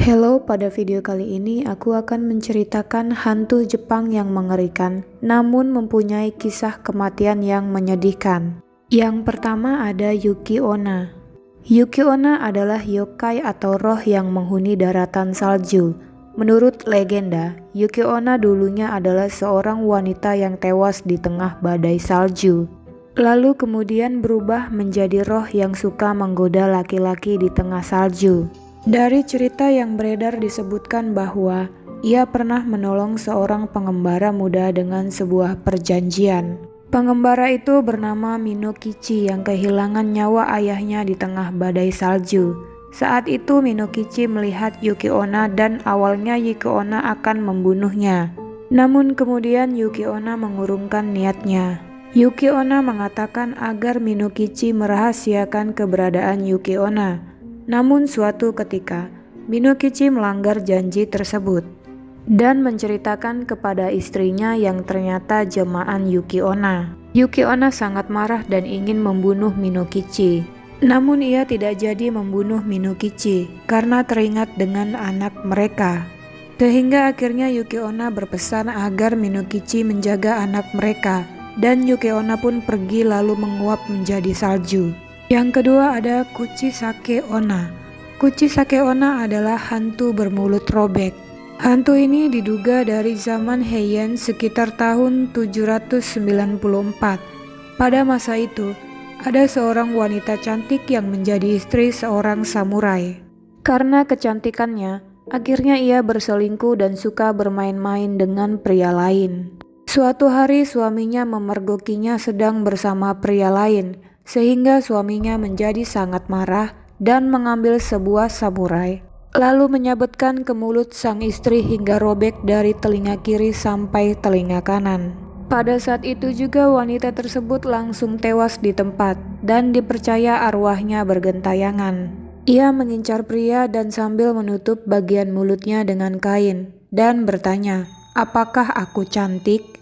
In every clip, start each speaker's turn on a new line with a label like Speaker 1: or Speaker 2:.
Speaker 1: Hello, pada video kali ini aku akan menceritakan hantu Jepang yang mengerikan, namun mempunyai kisah kematian yang menyedihkan. Yang pertama ada Yuki Onna. Yuki Onna adalah yokai atau roh yang menghuni daratan salju. Menurut legenda, Yuki Onna dulunya adalah seorang wanita yang tewas di tengah badai salju. Lalu kemudian berubah menjadi roh yang suka menggoda laki-laki di tengah salju. Dari cerita yang beredar disebutkan bahwa ia pernah menolong seorang pengembara muda dengan sebuah perjanjian. Pengembara itu bernama Minokichi yang kehilangan nyawa ayahnya di tengah badai salju. Saat itu Minokichi melihat Yuki Onna dan awalnya Yuki Onna akan membunuhnya. Namun kemudian Yuki Onna mengurungkan niatnya. Yuki Onna mengatakan agar Minokichi merahasiakan keberadaan Yuki Onna. Namun suatu ketika, Minokichi melanggar janji tersebut dan menceritakan kepada istrinya yang ternyata jelmaan Yuki Onna. Yuki Onna sangat marah dan ingin membunuh Minokichi. Namun ia tidak jadi membunuh Minokichi karena teringat dengan anak mereka. Sehingga akhirnya Yuki Onna berpesan agar Minokichi menjaga anak mereka dan Yuki Onna pun pergi lalu menguap menjadi salju. Yang kedua ada Kuchisake Onna. Kuchisake Onna adalah hantu bermulut robek. Hantu ini diduga dari zaman Heian sekitar tahun 794. Pada masa itu, ada seorang wanita cantik yang menjadi istri seorang samurai. Karena kecantikannya, akhirnya ia berselingkuh dan suka bermain-main dengan pria lain. Suatu hari suaminya memergokinya sedang bersama pria lain, sehingga suaminya menjadi sangat marah dan mengambil sebuah samurai, lalu menyabetkan ke mulut sang istri hingga robek dari telinga kiri sampai telinga kanan. Pada saat itu juga wanita tersebut langsung tewas di tempat dan dipercaya arwahnya bergentayangan. Ia mengincar pria dan sambil menutup bagian mulutnya dengan kain dan bertanya, "Apakah aku cantik?"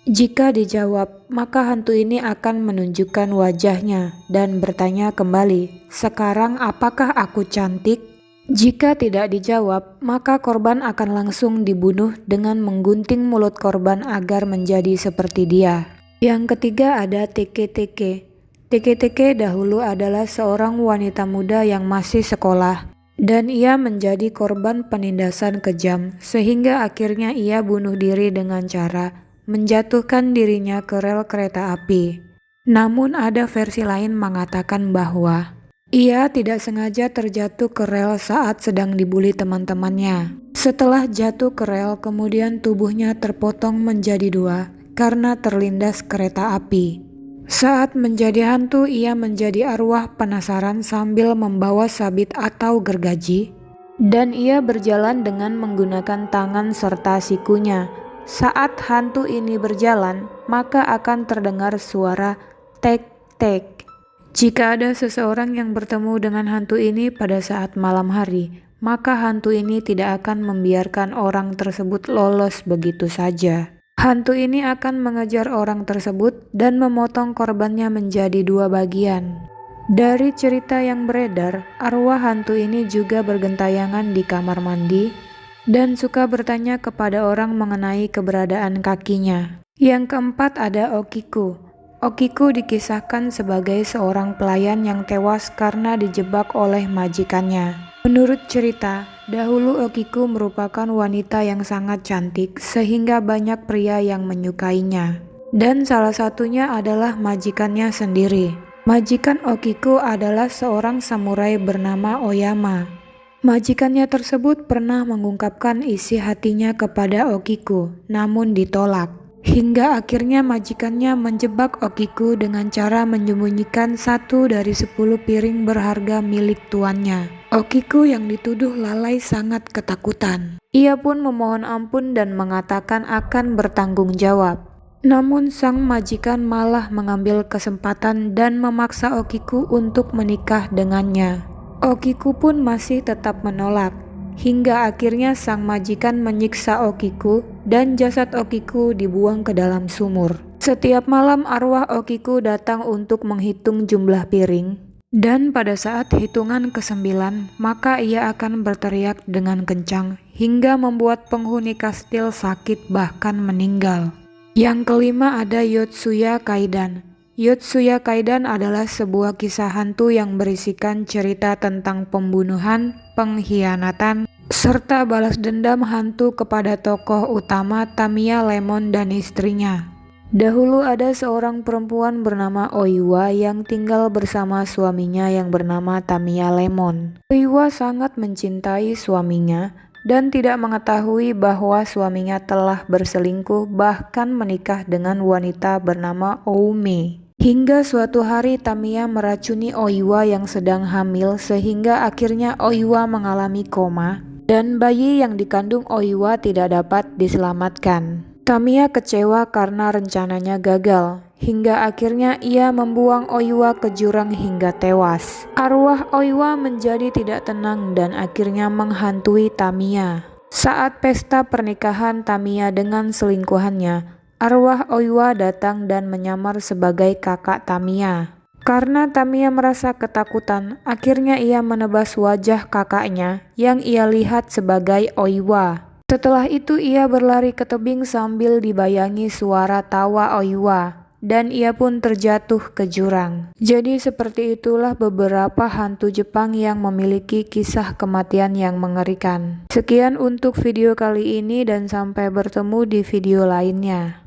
Speaker 1: Jika dijawab, maka hantu ini akan menunjukkan wajahnya dan bertanya kembali, "Sekarang apakah aku cantik?" Jika tidak dijawab, maka korban akan langsung dibunuh dengan menggunting mulut korban agar menjadi seperti dia. Yang ketiga ada Teke-Teke. Teke-Teke dahulu adalah seorang wanita muda yang masih sekolah, dan ia menjadi korban penindasan kejam, sehingga akhirnya ia bunuh diri dengan cara menjatuhkan dirinya ke rel kereta api. Namun ada versi lain mengatakan bahwa ia tidak sengaja terjatuh ke rel saat sedang dibuli teman-temannya. Setelah jatuh ke rel, kemudian tubuhnya terpotong menjadi dua karena terlindas kereta api. Saat menjadi hantu, ia menjadi arwah penasaran sambil membawa sabit atau gergaji, dan ia berjalan dengan menggunakan tangan serta sikunya. Saat hantu ini berjalan, maka akan terdengar suara tek-tek. Jika ada seseorang yang bertemu dengan hantu ini pada saat malam hari, maka hantu ini tidak akan membiarkan orang tersebut lolos begitu saja. Hantu ini akan mengejar orang tersebut dan memotong korbannya menjadi dua bagian. Dari cerita yang beredar, arwah hantu ini juga bergentayangan di kamar mandi dan suka bertanya kepada orang mengenai keberadaan kakinya. Yang keempat ada Okiku. Okiku dikisahkan sebagai seorang pelayan yang tewas karena dijebak oleh majikannya. Menurut cerita, dahulu Okiku merupakan wanita yang sangat cantik sehingga banyak pria yang menyukainya. Dan salah satunya adalah majikannya sendiri. Majikan Okiku adalah seorang samurai bernama Oyama. Majikannya tersebut pernah mengungkapkan isi hatinya kepada Okiku, namun ditolak. Hingga akhirnya majikannya menjebak Okiku dengan cara menyembunyikan 1 dari 10 piring berharga milik tuannya. Okiku yang dituduh lalai sangat ketakutan. Ia pun memohon ampun dan mengatakan akan bertanggung jawab. Namun sang majikan malah mengambil kesempatan dan memaksa Okiku untuk menikah dengannya. Okiku pun masih tetap menolak, hingga akhirnya sang majikan menyiksa Okiku dan jasad Okiku dibuang ke dalam sumur. Setiap malam arwah Okiku datang untuk menghitung jumlah piring Dan pada saat hitungan ke-9, maka ia akan berteriak dengan kencang hingga membuat penghuni kastil sakit bahkan meninggal. Yang kelima ada Yotsuya Kaidan. Yotsuya Kaidan adalah sebuah kisah hantu yang berisikan cerita tentang pembunuhan, pengkhianatan, serta balas dendam hantu kepada tokoh utama Tamiya Lemon dan istrinya. Dahulu ada seorang perempuan bernama Oiwa yang tinggal bersama suaminya yang bernama Tamiya Lemon. Oiwa sangat mencintai suaminya dan tidak mengetahui bahwa suaminya telah berselingkuh bahkan menikah dengan wanita bernama Oume. Hingga suatu hari Tamiya meracuni Oiwa yang sedang hamil sehingga akhirnya Oiwa mengalami koma dan bayi yang dikandung Oiwa tidak dapat diselamatkan. Tamiya kecewa karena rencananya gagal, hingga akhirnya ia membuang Oiwa ke jurang hingga tewas. Arwah Oiwa menjadi tidak tenang dan akhirnya menghantui Tamiya. Saat pesta pernikahan Tamiya dengan selingkuhannya, arwah Oiwa datang dan menyamar sebagai kakak Tamiya. Karena Tamiya merasa ketakutan, akhirnya ia menebas wajah kakaknya yang ia lihat sebagai Oiwa. Setelah itu ia berlari ke tebing sambil dibayangi suara tawa Oiwa dan ia pun terjatuh ke jurang. Jadi seperti itulah beberapa hantu Jepang yang memiliki kisah kematian yang mengerikan. Sekian untuk video kali ini dan sampai bertemu di video lainnya.